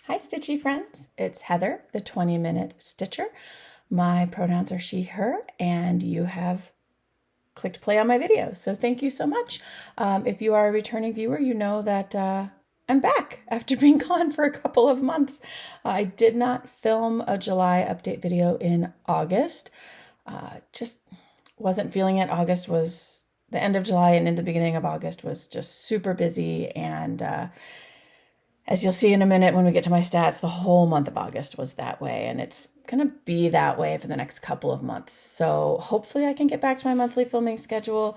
Hi, Stitchy friends. It's Heather, the 20-minute Stitcher. My pronouns are she, her, and you have clicked play on my video. So thank you so much. If you are a returning viewer, you know that I'm back after being gone for a couple of months. I did not film a July update video in August. Just wasn't feeling it. August was the end of July and in the beginning of August was just super busy, and as you'll see in a minute when we get to my stats, the whole month of August was that way, and it's going to be that way for the next couple of months. So hopefully I can get back to my monthly filming schedule,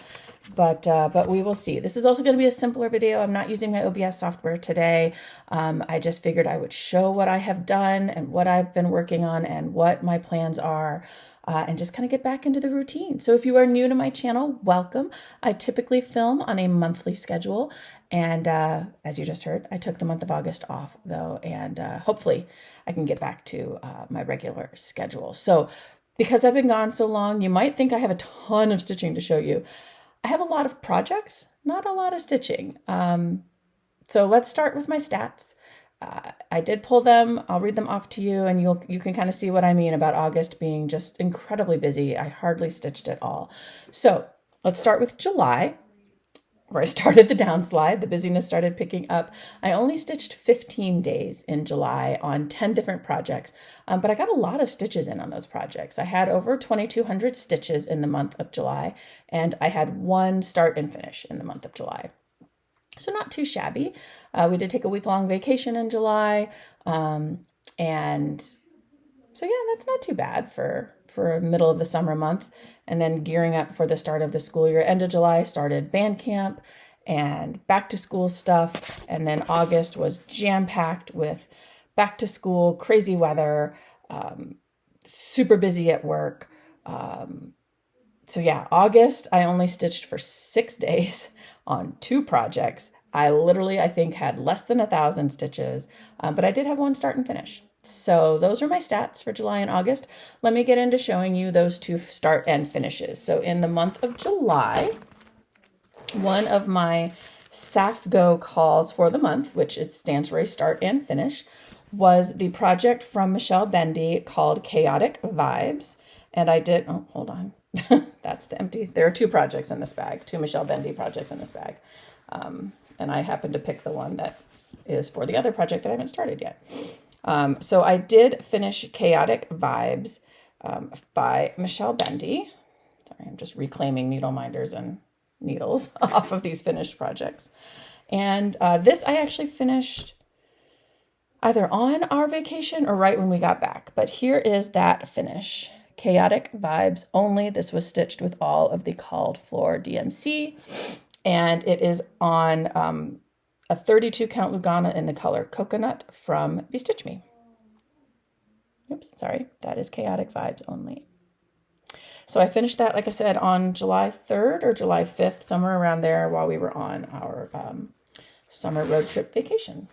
but we will see. This is also going to be a simpler video. I'm not using my OBS software today. I just figured I would show what I have done and what I've been working on and what my plans are. And just kind of get back into the routine. So if you are new to my channel, welcome. I typically film on a monthly schedule. And as you just heard, I took the month of August off though. And hopefully I can get back to my regular schedule. So because I've been gone so long, you might think I have a ton of stitching to show you. I have a lot of projects, not a lot of stitching. So let's start with my stats. I did pull them. I'll read them off to you, and you can kind of see what I mean about August being just incredibly busy. I hardly stitched at all. So let's start with July, where I started the downslide. The busyness started picking up. I only stitched 15 days in July on 10 different projects, but I got a lot of stitches in on those projects. I had over 2,200 stitches in the month of July, and I had one start and finish in the month of July. So not too shabby. We did take a week-long vacation in July. And so yeah, that's not too bad for a middle of the summer month. And then gearing up for the start of the school year. End of July started band camp and back to school stuff. And then August was jam-packed with back to school, crazy weather, super busy at work. So yeah, August, I only stitched for 6 days on 2 projects. I think had less than 1,000 stitches, but I did have one start and finish. So those are my stats for July and August. Let me get into showing you those 2 start and finishes. So in the month of July, one of my WIPGO calls for the month, which it stands for a start and finish, was the project from Michelle Bendy called Chaotic Vibes. And I did, oh, hold on. That's the empty. There are 2 projects in this bag, 2 Michelle Bendy projects in this bag. And I happened to pick the one that is for the other project that I haven't started yet. So I did finish Chaotic Vibes by Michelle Bendy. Sorry, I'm just reclaiming needle minders and needles off of these finished projects. And this I actually finished either on our vacation or right when we got back. But here is that finish. Chaotic Vibes only. This was stitched with all of the called for DMC, and it is on a 32 count Lugana in the color Coconut from Bestitch Me. Oops, sorry, that is Chaotic Vibes only. So I finished that, like I said, on July 3rd or July 5th, somewhere around there while we were on our summer road trip vacation.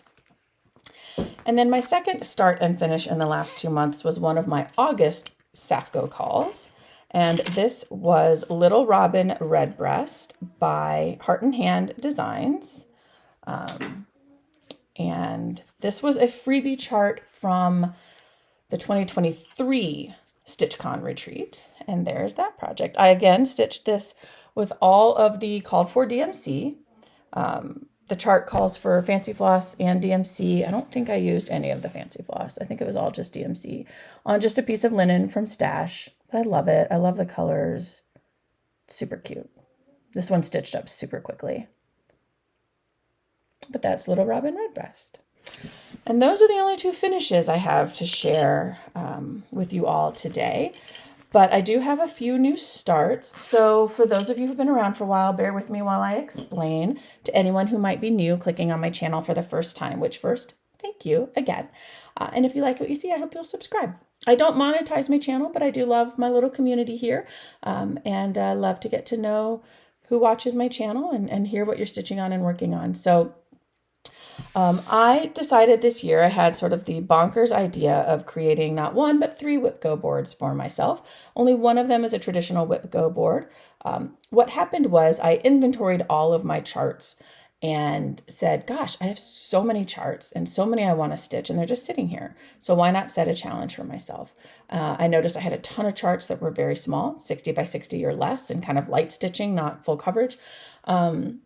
And then my second start and finish in the last 2 months was one of my August WIPGO calls, and this was Little Robin Redbreast by Heart and Hand Designs, and this was a freebie chart from the 2023 StitchCon retreat, and there's that project. I again stitched this with all of the called for DMC. The chart calls for fancy floss and DMC. I don't think I used any of the fancy floss. I think it was all just DMC on just a piece of linen from Stash. But I love it. I love the colors. Super cute. This one stitched up super quickly. But that's Little Robin Redbreast. And those are the only 2 finishes I have to share with you all today. But I do have a few new starts. So for those of you who've been around for a while, bear with me while I explain to anyone who might be new clicking on my channel for the first time, which first, thank you again. And if you like what you see, I hope you'll subscribe. I don't monetize my channel, but I do love my little community here. And I love to get to know who watches my channel and hear what you're stitching on and working on. So I decided this year I had sort of the bonkers idea of creating not 1, but 3 WIPGO boards for myself. Only one of them is a traditional WIPGO board. What happened was I inventoried all of my charts and said, gosh, I have so many charts and so many I want to stitch and they're just sitting here. So why not set a challenge for myself? I noticed I had a ton of charts that were very small, 60 by 60 or less, and kind of light stitching, not full coverage. And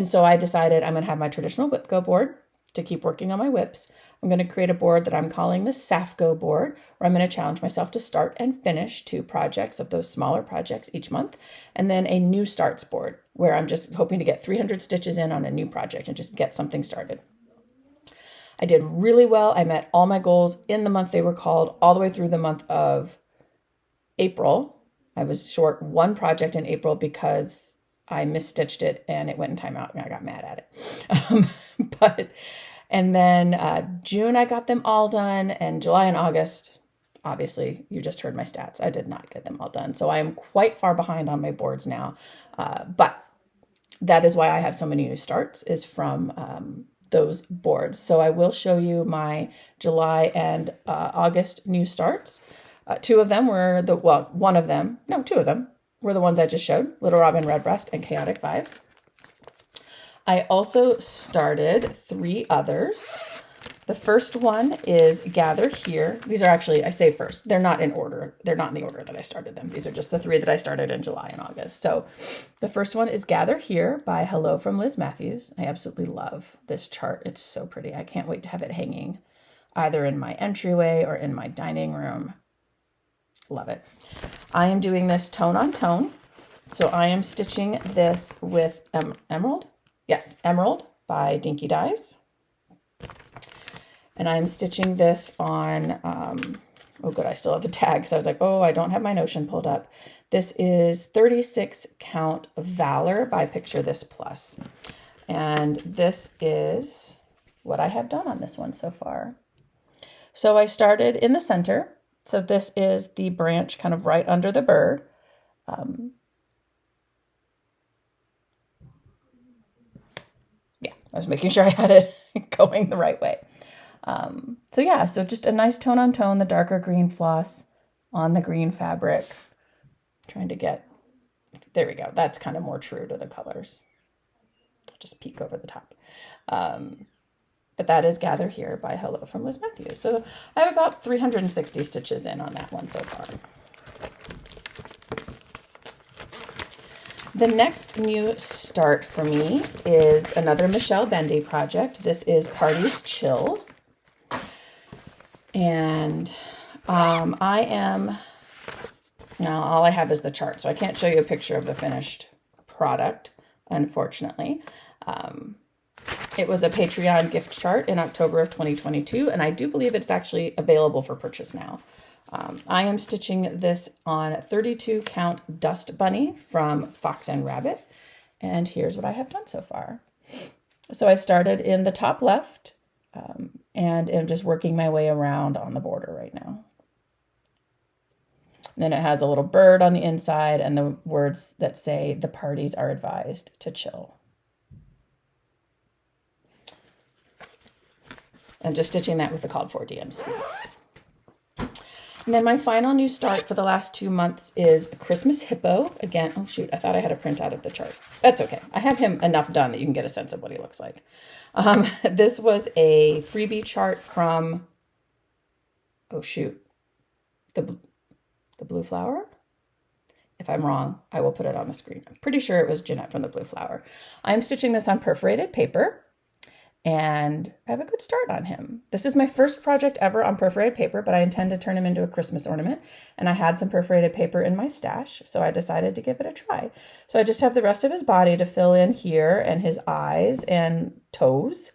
so I decided I'm going to have my traditional WIPGO board to keep working on my WIPs. I'm going to create a board that I'm calling the SAFGO board, where I'm going to challenge myself to start and finish 2 projects of those smaller projects each month. And then a new starts board, where I'm just hoping to get 300 stitches in on a new project and just get something started. I did really well. I met all my goals in the month they were called, all the way through the month of April. I was short 1 project in April because I misstitched it and it went in timeout and I got mad at it. And then June, I got them all done, and July and August, obviously, you just heard my stats. I did not get them all done. So I am quite far behind on my boards now. But that is why I have so many new starts, is from those boards. So I will show you my July and August new starts. 2 of them were two of them were the ones I just showed, Little Robin Redbreast and Chaotic Vibes. I also started 3 others. The first one is Gather Here. These are actually, I say first, they're not in order. They're not in the order that I started them. These are just the 3 that I started in July and August. So the first one is Gather Here by Hello from Liz Matthews. I absolutely love this chart. It's so pretty. I can't wait to have it hanging either in my entryway or in my dining room. Love it. I am doing this tone on tone. So I am stitching this with Emerald. Yes, Emerald by Dinky Dyes. And I'm stitching this on, oh good, I still have the tag. So I was like, oh, I don't have my Notion pulled up. This is 36 Count Valor by Picture This Plus. And this is what I have done on this one so far. So I started in the center. So this is the branch kind of right under the bird. Yeah, I was making sure I had it going the right way. So just a nice tone on tone, the darker green floss on the green fabric. Trying to get, there we go. That's kind of more true to the colors. Just peek over the top. But that is Gather Here by Hello from Liz Matthews. So I have about 360 stitches in on that one so far. The next new start for me is another Michelle Bendy project. This is Party's Chill. And now all I have is the chart, so I can't show you a picture of the finished product, unfortunately. It was a Patreon gift chart in October of 2022, and I do believe it's actually available for purchase now. I am stitching this on 32 count Dust Bunny from Fox and Rabbit, and here's what I have done so far. So I started in the top left, and am just working my way around on the border right now. And then it has a little bird on the inside and the words that say the parties are advised to chill. And just stitching that with the called for DMC. And then my final new start for the last 2 months is Christmas Hippo. Again, oh shoot, I thought I had a printout of the chart. That's okay. I have him enough done that you can get a sense of what he looks like. This was a freebie chart from, oh shoot, the Blue Flower. If I'm wrong, I will put it on the screen. I'm pretty sure it was Jeanette from the Blue Flower. I'm stitching this on perforated paper. And I have a good start on him. This is my first project ever on perforated paper, but I intend to turn him into a Christmas ornament. And I had some perforated paper in my stash, so I decided to give it a try. So I just have the rest of his body to fill in here, and his eyes and toes.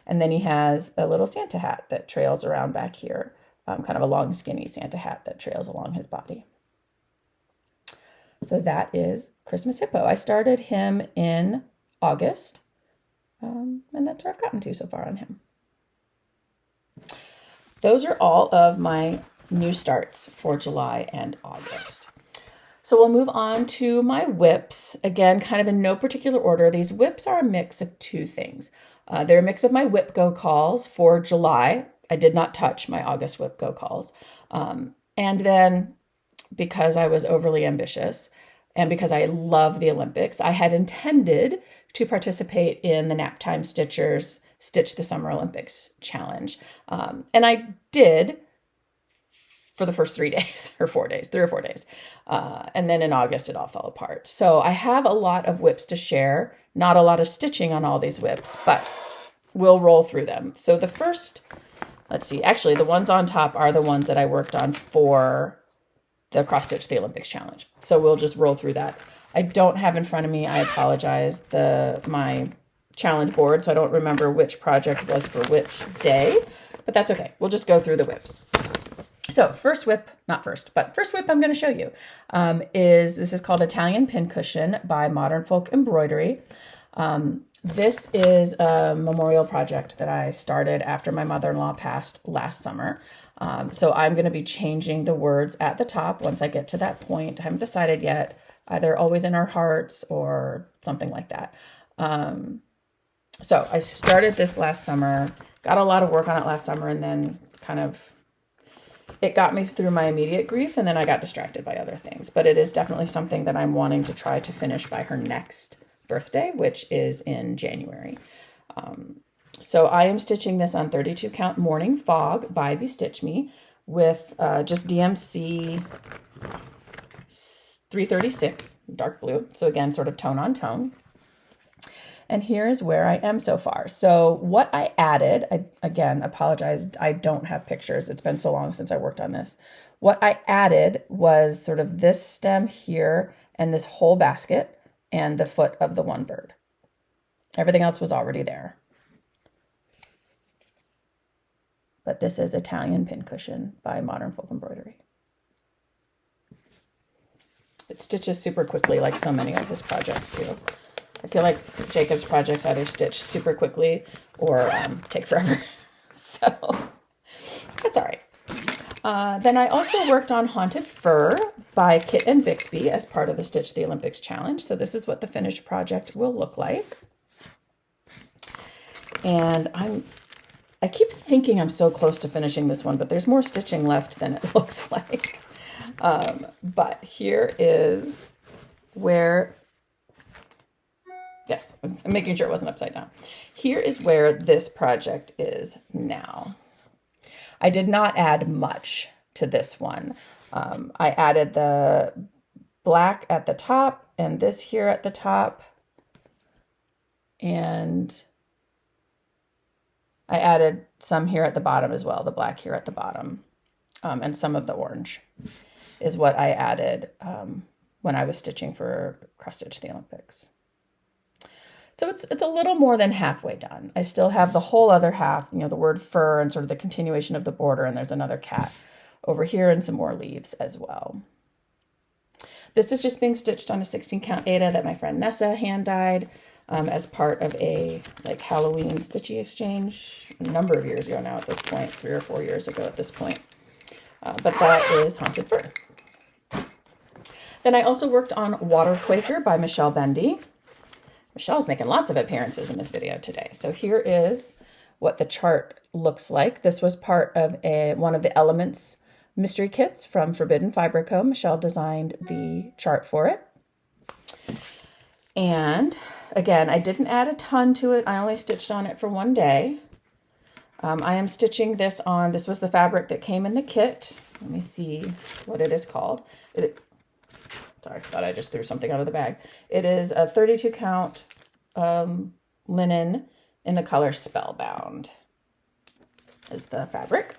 And then he has a little Santa hat that trails around back here. Kind of a long, skinny Santa hat that trails along his body. So that is Christmas Hippo. I started him in August. And that's where I've gotten to so far on him. Those are all of my new starts for July and August. So we'll move on to my WIPs. Again, kind of in no particular order. These WIPs are a mix of 2 things. They're a mix of my WIPGO calls for July. I did not touch my August WIPGO calls. And then because I was overly ambitious and because I love the Olympics, I had intended to participate in the Naptime Stitchers Stitch the Summer Olympics challenge. And I did for the first 3 days or 4 days, 3 or 4 days. And then in August, it all fell apart. So I have a lot of WIPs to share, not a lot of stitching on all these WIPs, but we'll roll through them. So the first, let's see, actually the ones on top are the ones that I worked on for the Cross Stitch the Olympics challenge. So we'll just roll through that. I don't have in front of me, I apologize, my challenge board, so I don't remember which project was for which day, but that's okay. We'll just go through the WIPs. So first WIP I'm going to show you this is called Italian Pincushion by Modern Folk Embroidery. This is a memorial project that I started after my mother-in-law passed last summer. So I'm going to be changing the words at the top once I get to that point. I haven't decided yet, either always in our hearts or something like that. So I started this last summer, got a lot of work on it last summer, and then it got me through my immediate grief, and then I got distracted by other things. But it is definitely something that I'm wanting to try to finish by her next birthday, which is in January. So I am stitching this on 32 count Morning Fog by Bestitch Me with just DMC 336, dark blue. So again, sort of tone on tone. And here is where I am so far. So what I added, I again apologize, I don't have pictures. It's been so long since I worked on this. What I added was sort of this stem here and this whole basket and the foot of the one bird. Everything else was already there. But this is Italian Pincushion by Modern Folk Embroidery. It stitches super quickly like so many of his projects do. I feel like Jacob's projects either stitch super quickly or take forever. So that's all right. Then I also worked on Haunted Fur by Kit and Bixby as part of the Stitch the Olympics challenge. So this is what the finished project will look like. And I keep thinking I'm so close to finishing this one, but there's more stitching left than it looks like. But here is where... Yes, I'm making sure it wasn't upside down. Here is where this project is now. I did not add much to this one. I added the black at the top and this here at the top. And I added some here at the bottom as well, the black here at the bottom. And some of the orange is what I added when I was stitching for Cross Stitch the Olympics. So it's a little more than halfway done. I still have the whole other half, the word fur and sort of the continuation of the border, and there's another cat over here and some more leaves as well. This is just being stitched on a 16 count Aida that my friend Nessa hand dyed as part of a Halloween Stitchy exchange a number of years ago now at this point, 3 or 4 years ago at this point. But that is Haunted Fur. Then I also worked on Water Quaker by Michelle Bendy. Michelle's making lots of appearances in this video today. So here is what the chart looks like. This was part of one of the Elements mystery kits from Forbidden Fiber Co. Michelle designed the chart for it. And again, I didn't add a ton to it. I only stitched on it for 1 day. I am stitching this on, this was the fabric that came in the kit. Let me see what it is called. Sorry, I thought I just threw something out of the bag. It is a 32 count linen in the color Spellbound is the fabric.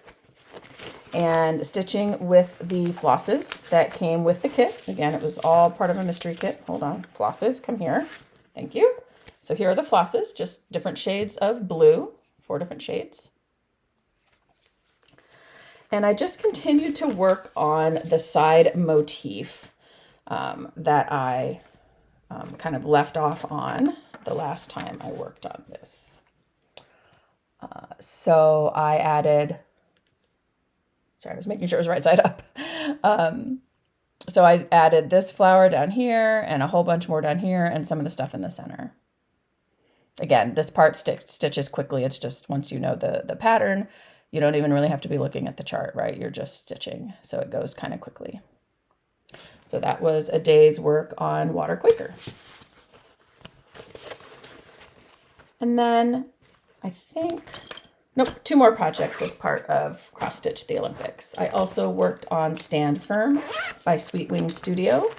And stitching with the flosses that came with the kit. Again, it was all part of a mystery kit. Hold on, flosses, come here. Thank you. So here are the flosses, just different shades of blue, 4 different shades. And I just continued to work on the side motif that I kind of left off on the last time I worked on this. So I added, sorry, I was making sure it was right side up. So I added this flower down here and a whole bunch more down here and some of the stuff in the center. Again, this part stitches quickly. It's just once you know the pattern, you don't even really have to be looking at the chart, right? You're just stitching. So it goes kind of quickly. So that was a day's work on Water Quaker. And then I think, nope, 2 more projects as part of Cross Stitch the Olympics. I also worked on Stand Firm by Sweet Wing Studio,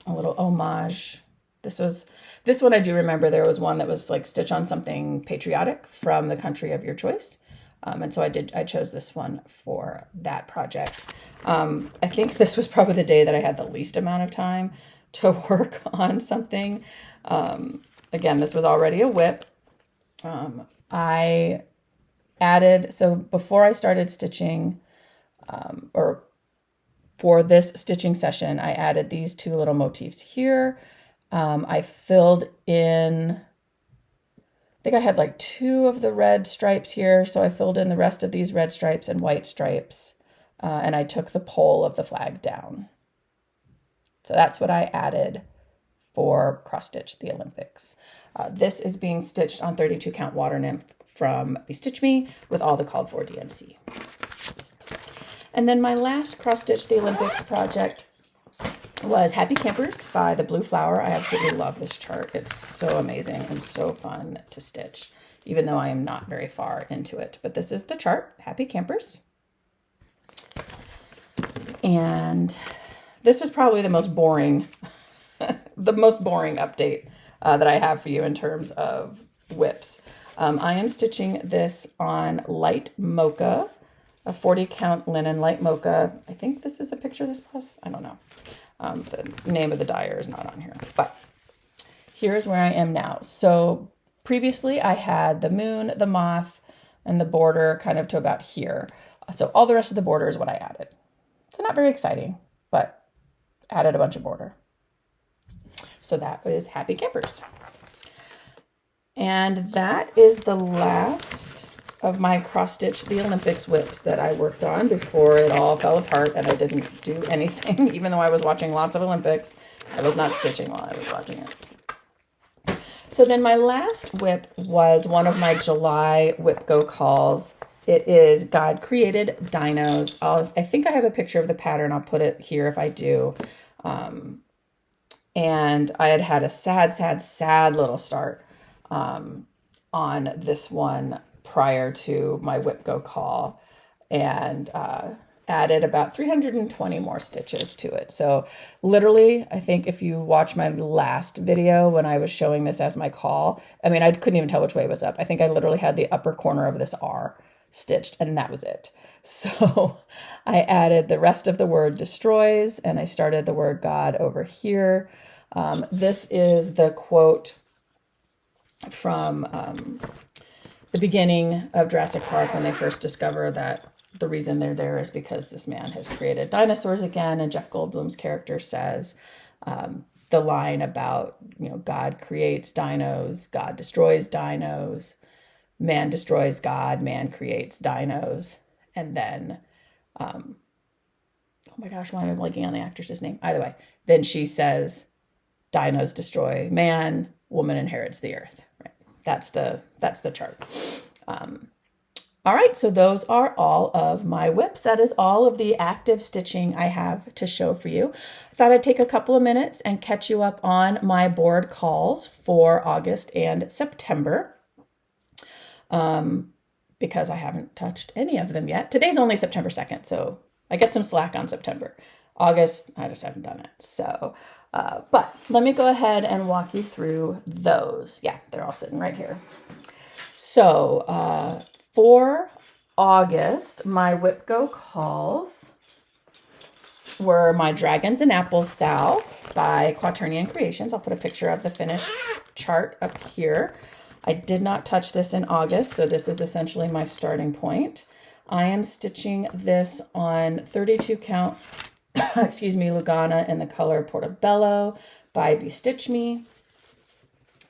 a little homage. This one I do remember. There was one that was like stitch on something patriotic from the country of your choice. And so I chose this one for that project. I think this was probably the day that I had the least amount of time to work on something. Again, this was already a WIP. I added, so before I started stitching, or for this stitching session, I added these 2 little motifs here. I filled in, I think I had like 2 of the red stripes here. So I filled in the rest of these red stripes and white stripes. And I took the pole of the flag down. So that's what I added for Cross Stitch the Olympics. This is being stitched on 32 count water nymph from Stitch Me with all the called for DMC. And then my last Cross Stitch the Olympics project was Happy Campers by the Blue Flower. I absolutely love this chart. It's so amazing and so fun to stitch, even though I am not very far into it. But this is the chart, Happy Campers. And this was probably the most boring update that I have for you in terms of WIPs. I am stitching this on light mocha, a 40 count linen light mocha. I think this is a picture of this plus. I don't know. The name of the dyer is not on here, but here's where I am now. So previously I had the moon, the moth, and the border kind of to about here. So all the rest of the border is what I added. So not very exciting, but added a bunch of border. So that was Happy Campers. And that is the last of my Cross Stitch the Olympics WIPs that I worked on before it all fell apart and I didn't do anything. Even though I was watching lots of Olympics, I was not stitching while I was watching it. So then my last WIP was one of my July WIPGO calls. It is God Created Dinos. I think I have a picture of the pattern. I'll put it here if I do. And I had a sad little start on this one prior to my WIPGO call, and added about 320 more stitches to it. So literally, I think if you watch my last video when I was showing this as my call, I mean, I couldn't even tell which way it was up. I think I literally had the upper corner of this R stitched, and that was it. So I added the rest of the word destroys, and I started the word God over here. This is the quote from the beginning of Jurassic Park when they first discover that the reason they're there is because this man has created dinosaurs again. And Jeff Goldblum's character says the line about, God creates dinos, God destroys dinos, man destroys God, man creates dinos. And then, oh my gosh, why am I blanking on the actress's name? Either way, then she says, dinos destroy man, woman inherits the earth. Right? That's the chart. All right, so those are all of my WIPs. That is all of the active stitching I have to show for you. I thought I'd take a couple of minutes and catch you up on my board calls for August and September, because I haven't touched any of them yet. Today's only September 2nd, so I get some slack on September. August, I just haven't done it. So, but let me go ahead and walk you through those. Yeah, they're all sitting right here. So, for August, my WIPGO calls were my Dragons and Apples Sal by Quaternion Creations. I'll put a picture of the finished chart up here. I did not touch this in August, so this is essentially my starting point. I am stitching this on 32 count, Lugana in the color Portobello by Stitch Me.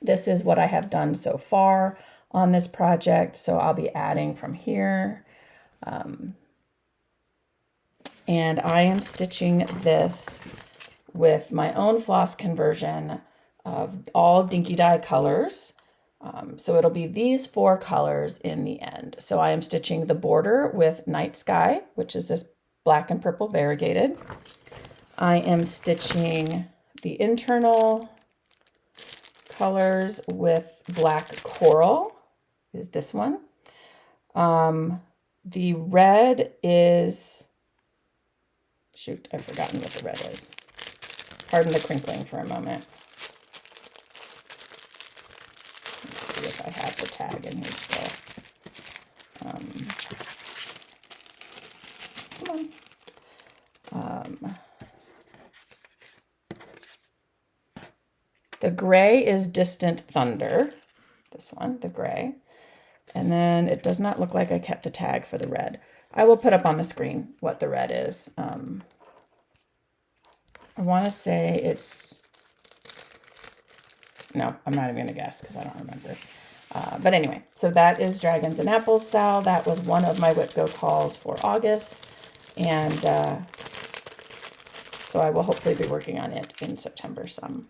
This is what I have done so far on this project, so I'll be adding from here. And I am stitching this with my own floss conversion of all Dinky Dye colors. So it'll be these 4 colors in the end. So I am stitching the border with Night Sky, which is this black and purple variegated. I am stitching the internal colors with black coral is this one. The red is, shoot, I've forgotten what the red is. Pardon the crinkling for a moment. Let's see if I have the tag in here still. Come on. The gray is Distant Thunder. This one, the gray. And then it does not look like I kept a tag for the red. I will put up on the screen what the red is. I want to say it's, no, I'm not even going to guess because I don't remember. But anyway, so that is Dragons and Apples, Sal. That was one of my WIPGO calls for August. And so I will hopefully be working on it in September some.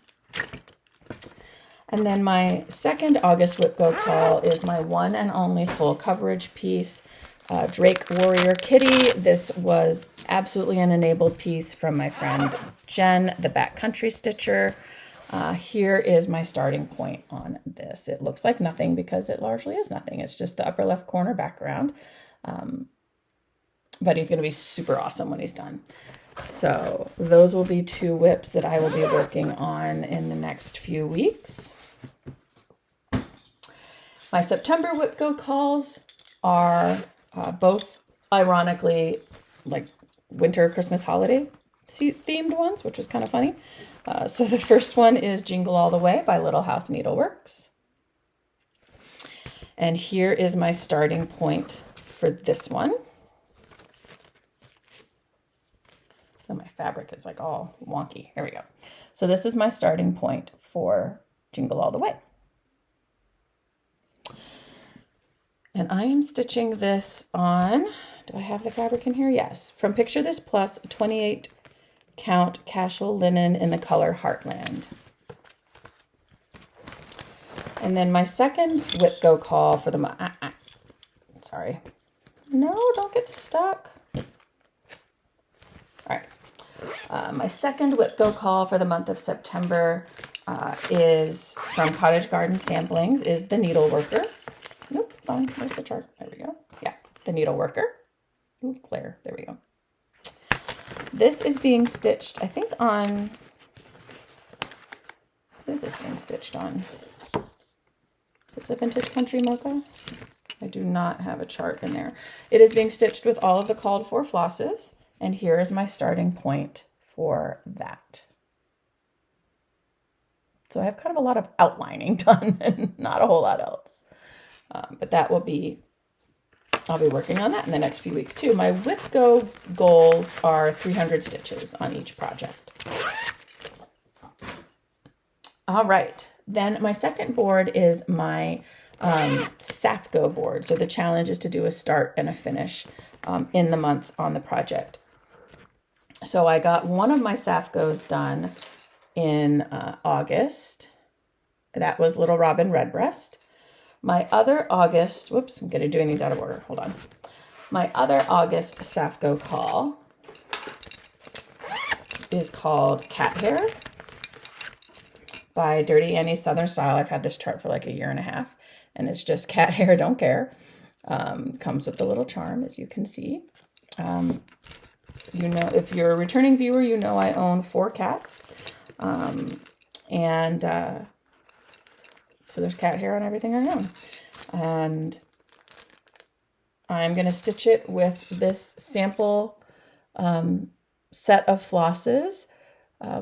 And then my second August WIPGO call is my one and only full coverage piece, Drake Warrior Kitty. This was absolutely an enabled piece from my friend Jen, the Backcountry Stitcher. Here is my starting point on this. It looks like nothing because it largely is nothing. It's just the upper left corner background. But he's going to be super awesome when he's done. So those will be two WIPs that I will be working on in the next few weeks. My September WIPGO calls are both, ironically, like winter Christmas holiday themed ones, which was kind of funny. So the first one is Jingle All the Way by Little House Needleworks. And here is my starting point for this one. So my fabric is like all wonky. Here we go. So this is my starting point for Jingle All the Way. And I am stitching this on, do I have the fabric in here? Yes. From Picture This Plus, 28 count casual linen in the color Heartland. And then my second WIPGO call for the sorry. No, don't get stuck. All right. My second WIPGO call for the month of September is from Cottage Garden Samplings, is the Needleworker. Nope, where's the chart? There we go. Yeah, the Needleworker. Ooh, glare. There we go. This is being stitched, I think, on... What is this being stitched on? Is this a Vintage Country Mocha? I do not have a chart in there. It is being stitched with all of the called for flosses, and here is my starting point for that. So I have kind of a lot of outlining done and not a whole lot else. But that will be, I'll be working on that in the next few weeks too. My WIPGO goals are 300 stitches on each project. All right, then my second board is my SAFGO board. So the challenge is to do a start and a finish in the month on the project. So I got one of my SAFGOs done in August. That was Little Robin Redbreast. My other August, whoops, I'm doing these out of order. Hold on. My other August SAFGO call is called Cat Hair by Dirty Annie Southern Style. I've had this chart for like a year and a half, and it's just cat hair, don't care. Comes with the little charm, as you can see. You know, if you're a returning viewer, you know I own 4 cats. So there's cat hair on everything I own. And I'm going to stitch it with this sample set of flosses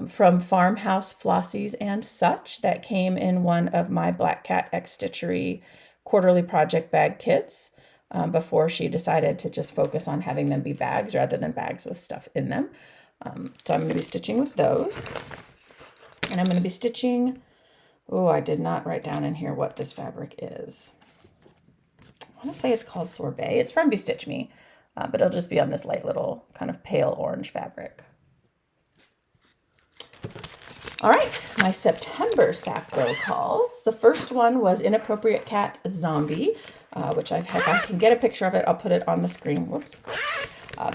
from Farmhouse Flossies and Such that came in one of my Black Cat X Stitchery quarterly project bag kits before she decided to just focus on having them be bags rather than bags with stuff in them. So I'm going to be stitching with those. And I'm going to be stitching... Oh, I did not write down in here what this fabric is. I want to say it's called Sorbet. It's from Bestitch Me, but it'll just be on this light little kind of pale orange fabric. All right, my September SAFGO calls. The first one was Inappropriate Cat Zombie, which I can get a picture of it. I'll put it on the screen. Whoops.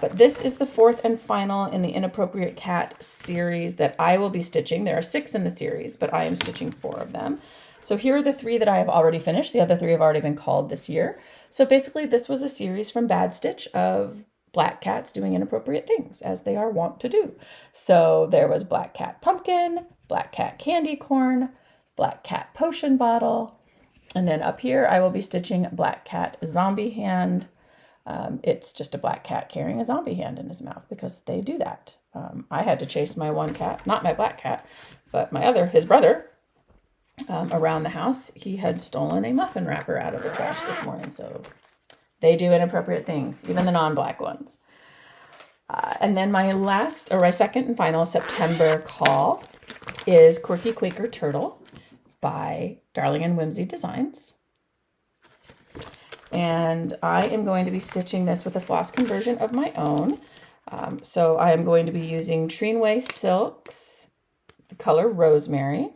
But this is the fourth and final in the Inappropriate Cat series that I will be stitching. There are 6 in the series, but I am stitching 4 of them. So here are the 3 that I have already finished. The other 3 have already been called this year. So basically this was a series from Bad Stitch of black cats doing inappropriate things, as they are wont to do. So there was Black Cat Pumpkin, Black Cat Candy Corn, Black Cat Potion Bottle, and then up here I will be stitching Black Cat Zombie Hand. It's just a black cat carrying a zombie hand in his mouth because they do that. I had to chase my one cat, not my black cat, but his brother, around the house. He had stolen a muffin wrapper out of the trash this morning. So they do inappropriate things, even the non-black ones. And then my second and final September call is Quirky Quaker Turtle by Darling and Whimsy Designs. And I am going to be stitching this with a floss conversion of my own. So I am going to be using Treenway Silks, the color Rosemary,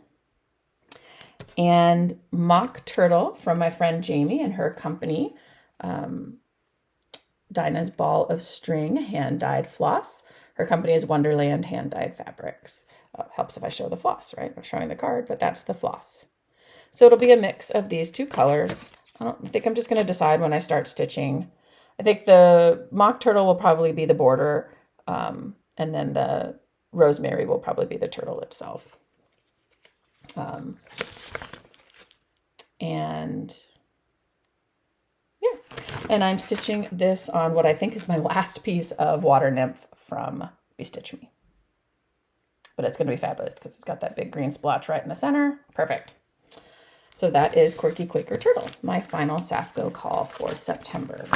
and Mock Turtle from my friend Jamie and her company, Dinah's Ball of String hand-dyed floss. Her company is Wonderland Hand-Dyed Fabrics. Helps if I show the floss, right? I'm showing the card, but that's the floss. So it'll be a mix of these 2 colors. I think I'm just going to decide when I start stitching. I think the Mock Turtle will probably be the border, and then the Rosemary will probably be the turtle itself. And I'm stitching this on what I think is my last piece of Water Nymph from Bestitch Me. But it's going to be fabulous because it's got that big green splotch right in the center. Perfect. So that is Quirky Quaker Turtle, my final Safco call for September.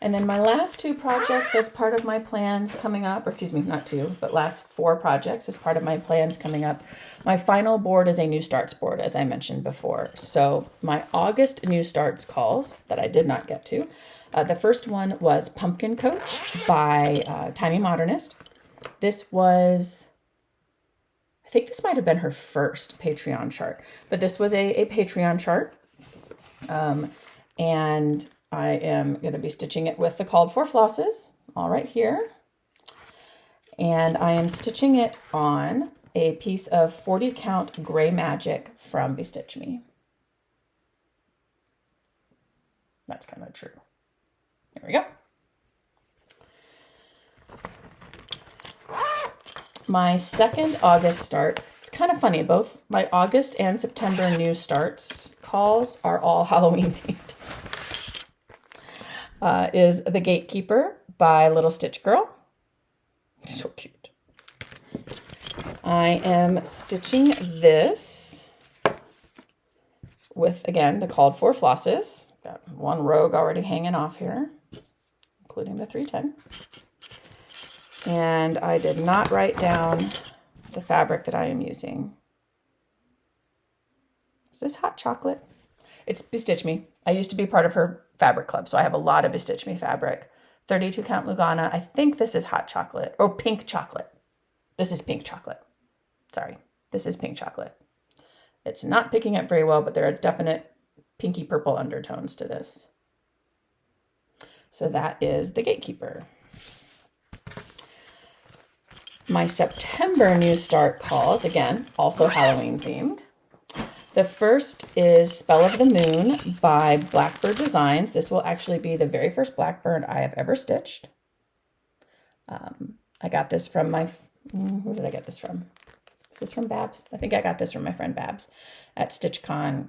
And then my last 2 projects as part of my plans coming up, or excuse me, not 2, but last 4 projects as part of my plans coming up. My final board is a New Starts board, as I mentioned before. So my August New Starts calls that I did not get to. The first one was Pumpkin Coach by Tiny Modernist. This was, I think this might have been her first Patreon chart, but this was a Patreon chart. And I am going to be stitching it with the called for flosses, all right here. And I am stitching it on a piece of 40 count Gray Magic from Bestitch Me. That's kind of true. There we go. My second August start, it's kind of funny, both my August and September New Starts calls are all Halloween themed. Is The Gatekeeper by Little Stitch Girl. So cute. I am stitching this with, again, the called for flosses. Got one rogue already hanging off here, including the 310. And I did not write down the fabric that I am using. Is this hot chocolate? It's Bestitch Me. I used to be part of her fabric club, so I have a lot of Bestitch Me fabric. 32 count Lugana. I think this is hot chocolate or pink chocolate. This is pink chocolate. Sorry, this is pink chocolate. It's not picking up very well, but there are definite pinky purple undertones to this. So that is The Gatekeeper. My September New Start calls, again, also Halloween themed. The first is Spell of the Moon by Blackbird Designs. This will actually be the very first Blackbird I have ever stitched. I got this from who did I get this from? Is this from Babs? I think I got this from my friend Babs at StitchCon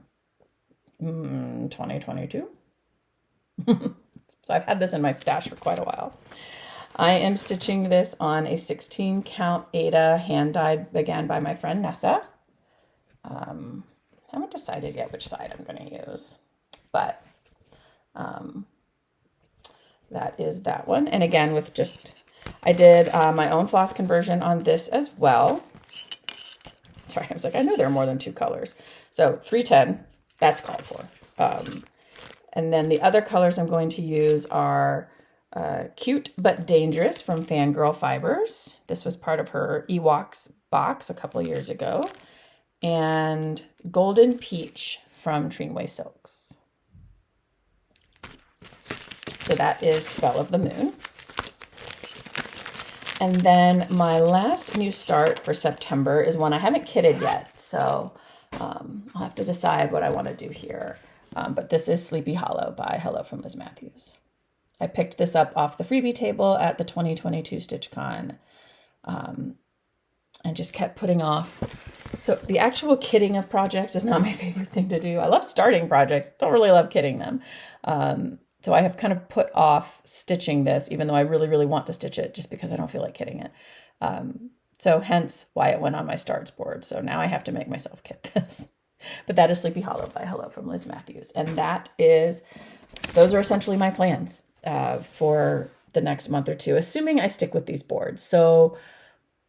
2022. So I've had this in my stash for quite a while. I am stitching this on a 16 count Ada hand dyed, again by my friend Nessa. I haven't decided yet which side I'm going to use, but that is that one. And again, with I did my own floss conversion on this as well. Sorry, I was like, I know there are more than 2 colors. So 310, that's called for. And then the other colors I'm going to use are Cute But Dangerous from Fangirl Fibers. This was part of her Ewoks box a couple of years ago. And Golden Peach from Treenway Silks. So that is Spell of the Moon. And then my last new start for September is one I haven't kitted yet. So I'll have to decide what I want to do here. But this is Sleepy Hollow by Hello from Liz Matthews. I picked this up off the freebie table at the 2022 StitchCon and just kept putting off. So the actual kitting of projects is not my favorite thing to do. I love starting projects, don't really love kitting them. So I have kind of put off stitching this, even though I really, really want to stitch it, just because I don't feel like kitting it. So hence why it went on my starts board. So now I have to make myself kit this. But that is Sleepy Hollow by Hello from Liz Matthews. And those are essentially my plans for the next month or two, assuming I stick with these boards. So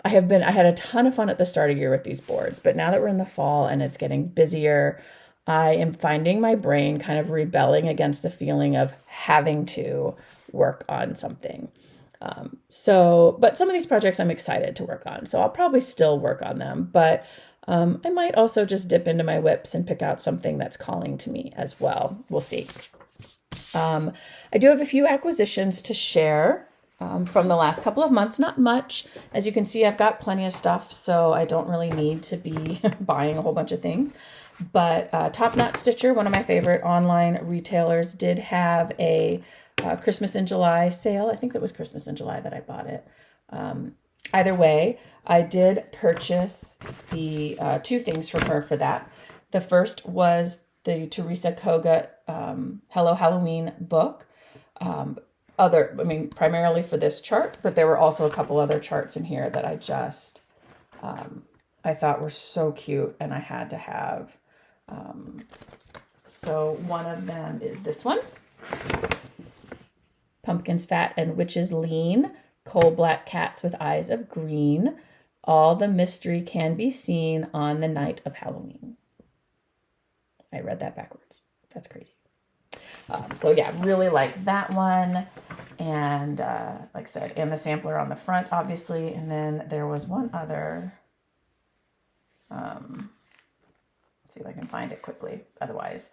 I had a ton of fun at the start of the year with these boards, but now that we're in the fall and it's getting busier, I am finding my brain kind of rebelling against the feeling of having to work on something. But some of these projects I'm excited to work on, so I'll probably still work on them, but I might also just dip into my WIPs and pick out something that's calling to me as well. We'll see. I do have a few acquisitions to share from the last couple of months. Not much. As you can see, I've got plenty of stuff, so I don't really need to be buying a whole bunch of things. But Top Knot Stitcher, one of my favorite online retailers, did have a Christmas in July sale. I think it was Christmas in July that I bought it. Either way, I did purchase the two things from her for that. The first was the Teresa Koga Hello Halloween book. Primarily for this chart, but there were also a couple other charts in here that I thought were so cute and I had to have. So one of them is this one. Pumpkins fat and witches lean, coal black cats with eyes of green. All the mystery can be seen on the night of Halloween. I read that backwards. That's crazy. So yeah, really like that one. And like I said, and the sampler on the front, obviously. And then there was one other. See if I can find it quickly. Otherwise,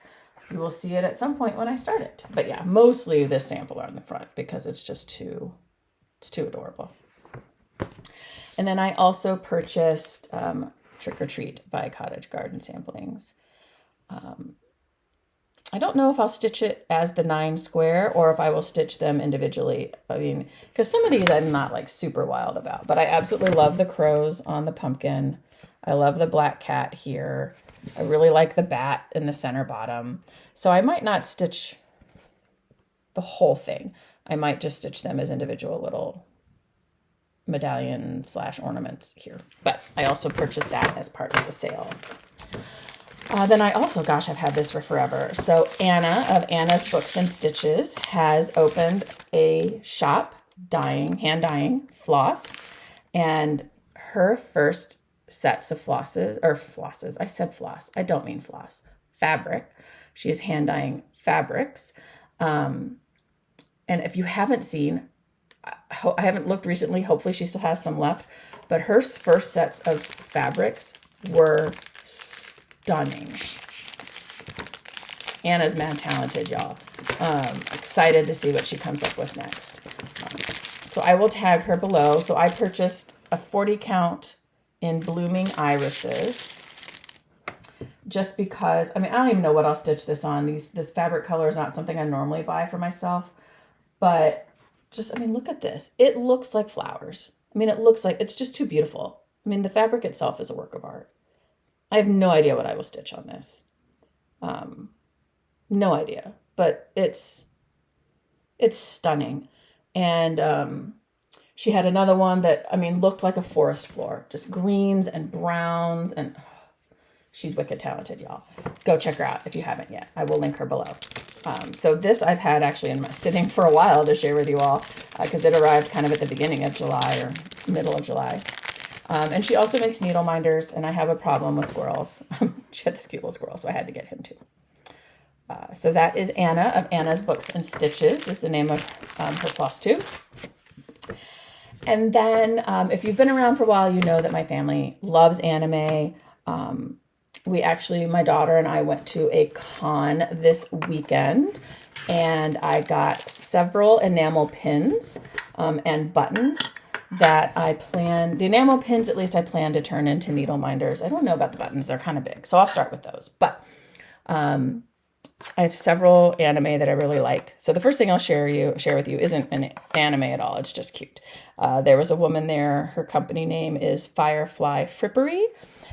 you will see it at some point when I start it. But yeah, mostly this sampler on the front because it's just too adorable. And then I also purchased Trick or Treat by Cottage Garden Samplings. I don't know if I'll stitch it as the 9 square or if I will stitch them individually. I mean, because some of these I'm not like super wild about, but I absolutely love the crows on the pumpkin. I love the black cat here. I really like the bat in the center bottom. So I might not stitch the whole thing. I might just stitch them as individual little medallion / ornaments here. But I also purchased that as part of the sale. Then I also, gosh, I've had this for forever. So Anna of Anna's Books and Stitches has opened a shop hand dyeing floss. And her first sets of flosses. I said floss. I don't mean floss. Fabric. She is hand dyeing fabrics. And if you haven't seen, I haven't looked recently. Hopefully she still has some left. But her first sets of fabrics were stunning. Anna's mad talented, y'all. Excited to see what she comes up with next. So I will tag her below. So I purchased a 40 count in Blooming Irises. Just because, I don't even know what I'll stitch this on. This fabric color is not something I normally buy for myself. But look at this. It looks like flowers. It looks like, it's just too beautiful. The fabric itself is a work of art. I have no idea what I will stitch on this. No idea, but it's stunning. And she had another one that, looked like a forest floor, just greens and browns, and she's wicked talented, y'all. Go check her out if you haven't yet. I will link her below. So this I've had actually sitting for a while to share with you all, because it arrived kind of at the beginning of July or middle of July. And she also makes needle minders, and I have a problem with squirrels. She had this cute little squirrel, so I had to get him too. So that is Anna of Anna's Books and Stitches is the name of her floss tube. And then if you've been around for a while, you know that my family loves anime. My daughter and I went to a con this weekend, and I got several enamel pins and buttons that the enamel pins, at least I plan to turn into needle minders. I don't know about the buttons. They're kind of big. So I'll start with those. But I have several anime that I really like. So the first thing I'll share with you isn't an anime at all. It's just cute. There was a woman there. Her company name is Firefly Frippery,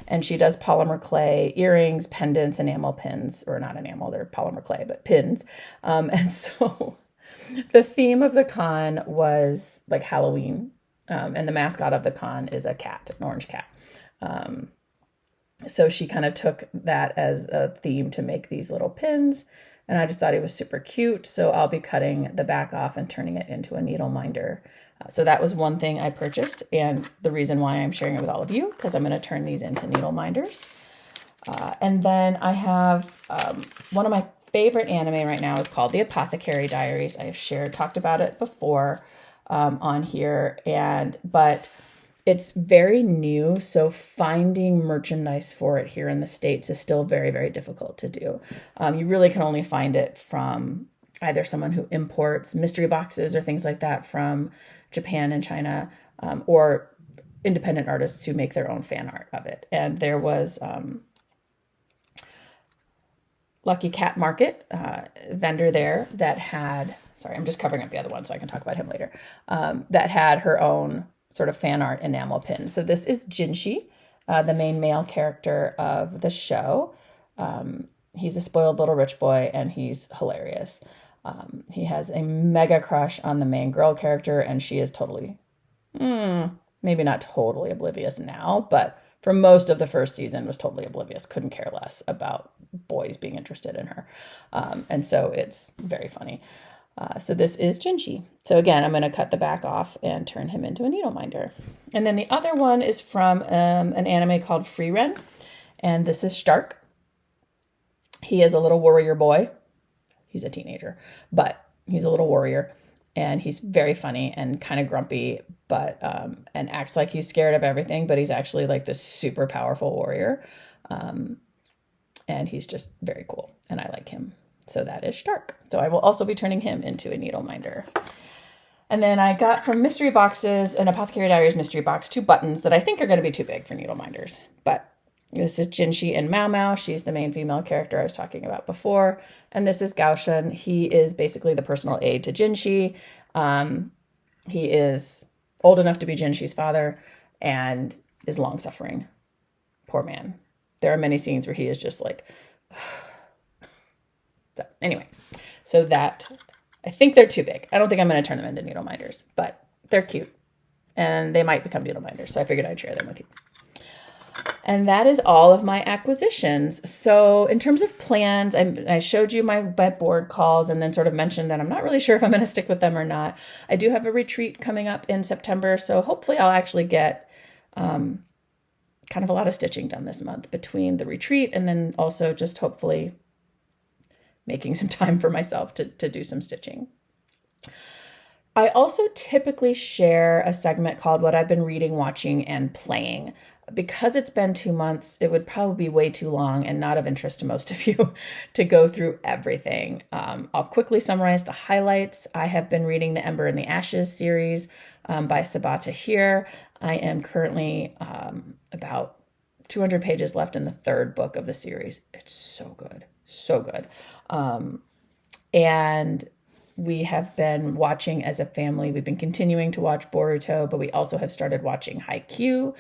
and she does polymer clay earrings, pendants, enamel pins, or not enamel, they're polymer clay, but pins. And so the theme of the con was like Halloween, and the mascot of the con is a cat, an orange cat. So she kind of took that as a theme to make these little pins, and I just thought it was super cute. So I'll be cutting the back off and turning it into a needle minder. So that was one thing I purchased, and the reason why I'm sharing it with all of you, because I'm going to turn these into needle minders. And then I have one of my favorite anime right now is called The Apothecary Diaries. I have talked about it before on here, but it's very new, so finding merchandise for it here in the States is still very, very difficult to do. You really can only find it from either someone who imports mystery boxes or things like that from Japan and China, or independent artists who make their own fan art of it. And there was Lucky Cat Market vendor there that had, sorry, I'm just covering up the other one so I can talk about him later, that had her own sort of fan art enamel pins. So this is Jinshi, the main male character of the show. He's a spoiled little rich boy, and he's hilarious. He has a mega crush on the main girl character, and she is totally, maybe not totally oblivious now, but for most of the first season was totally oblivious, couldn't care less about boys being interested in her. And so it's very funny. So this is Jinshi. So again, I'm going to cut the back off and turn him into a needle minder. And then the other one is from an anime called Frieren, and this is Stark. He is a little warrior boy. He's a teenager, but he's a little warrior, and he's very funny and kind of grumpy, but and acts like he's scared of everything, but he's actually like this super powerful warrior. And he's just very cool, and I like him. So that is Stark. So I will also be turning him into a needle minder. And then I got from Mystery Boxes, an Apothecary Diaries mystery box, 2 buttons that I think are going to be too big for needle minders. But this is Jinshi and Mao Mao. She's the main female character I was talking about before. And this is Gaoshen. He is basically the personal aide to Jinshi. He is old enough to be Jinshi's father and is long-suffering. Poor man. There are many scenes where he is just like... So anyway, so that, I think they're too big. I don't think I'm going to turn them into needle minders, but they're cute and they might become needle minders. So I figured I'd share them with you. And that is all of my acquisitions. So in terms of plans, I showed you my board calls and then sort of mentioned that I'm not really sure if I'm going to stick with them or not. I do have a retreat coming up in September. So hopefully I'll actually get kind of a lot of stitching done this month between the retreat and then also just hopefully making some time for myself to do some stitching. I also typically share a segment called What I've Been Reading, Watching, and Playing. Because it's been 2 months, it would probably be way too long and not of interest to most of you to go through everything. I'll quickly summarize the highlights. I have been reading the Ember and the Ashes series by Sabata here. I am currently about 200 pages left in the 3rd book of the series. It's so good, so good. And we have been watching as a family. We've been continuing to watch Boruto, but we also have started watching Haikyuu,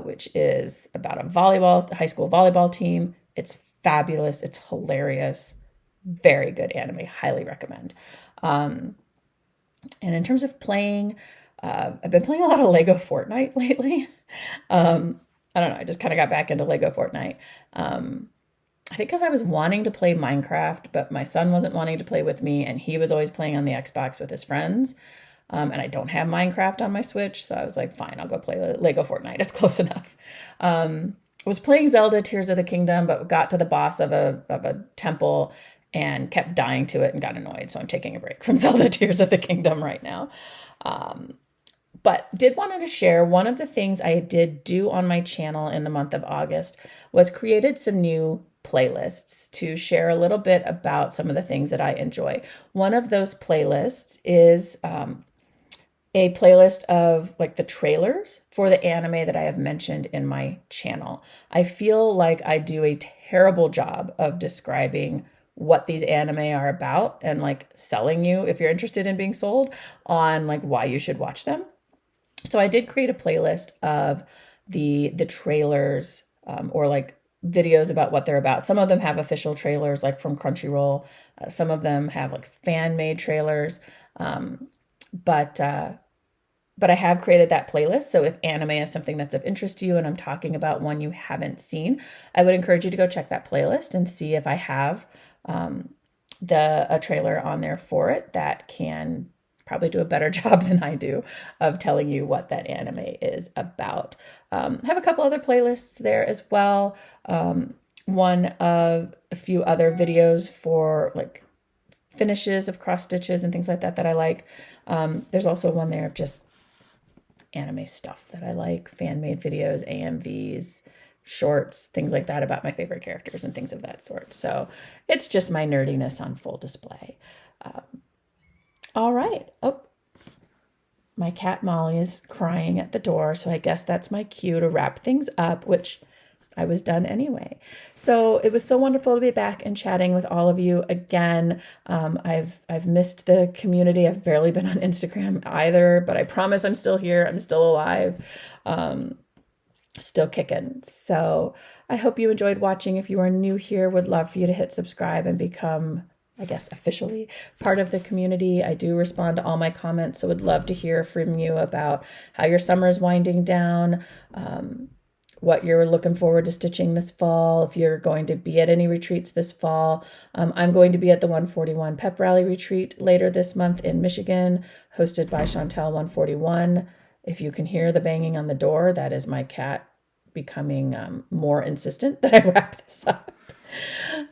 which is about a high school volleyball team. It's fabulous. It's hilarious. Very good anime. Highly recommend. And in terms of playing, I've been playing a lot of Lego Fortnite lately. I don't know. I just kind of got back into Lego Fortnite. I think because I was wanting to play Minecraft, but my son wasn't wanting to play with me, and he was always playing on the Xbox with his friends. And I don't have Minecraft on my Switch, so I was like, fine, I'll go play Lego Fortnite. It's close enough. I was playing Zelda Tears of the Kingdom, but got to the boss of a temple and kept dying to it and got annoyed. So I'm taking a break from Zelda Tears of the Kingdom right now. But did want to share one of the things I did do on my channel in the month of August was created some new playlists to share a little bit about some of the things that I enjoy. One of those playlists is a playlist of like the trailers for the anime that I have mentioned in my channel. I feel like I do a terrible job of describing what these anime are about and like selling you, if you're interested in being sold, on like why you should watch them. So I did create a playlist of the trailers, or like videos about what they're about. Some of them have official trailers, like from Crunchyroll. Some of them have like fan made trailers. Um, but but I have created that playlist. So if anime is something that's of interest to you and I'm talking about one you haven't seen, I would encourage you to go check that playlist and see if I have a trailer on there for it that can probably do a better job than I do of telling you what that anime is about. I have a couple other playlists there as well. One of a few other videos for like finishes of cross stitches and things like that that I like. There's also one there of just anime stuff that I like, fan-made videos, AMVs, shorts, things like that about my favorite characters and things of that sort. So it's just my nerdiness on full display. All right. Oh, my cat Molly is crying at the door, so I guess that's my cue to wrap things up, which I was done anyway. So it was so wonderful to be back and chatting with all of you again. I've missed the community. I've barely been on Instagram either, but I promise I'm still here. I'm still alive, still kicking. So I hope you enjoyed watching. If you are new here, would love for you to hit subscribe and become, I guess, officially part of the community. I do respond to all my comments, so would love to hear from you about how your summer is winding down, what you're looking forward to stitching this fall, if you're going to be at any retreats this fall. I'm going to be at the 141 Pep Rally Retreat later this month in Michigan, hosted by Chantel 141. If you can hear the banging on the door, that is my cat becoming more insistent that I wrap this up.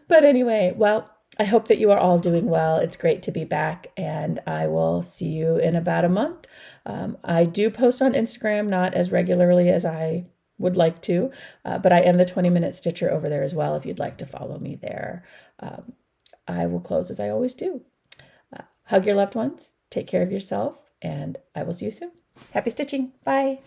But anyway, well, I hope that you are all doing well. It's great to be back, and I will see you in about a month. I do post on Instagram, not as regularly as I would like to, but I am the 20-minute stitcher over there as well if you'd like to follow me there. I will close as I always do. Hug your loved ones, take care of yourself, and I will see you soon. Happy stitching. Bye.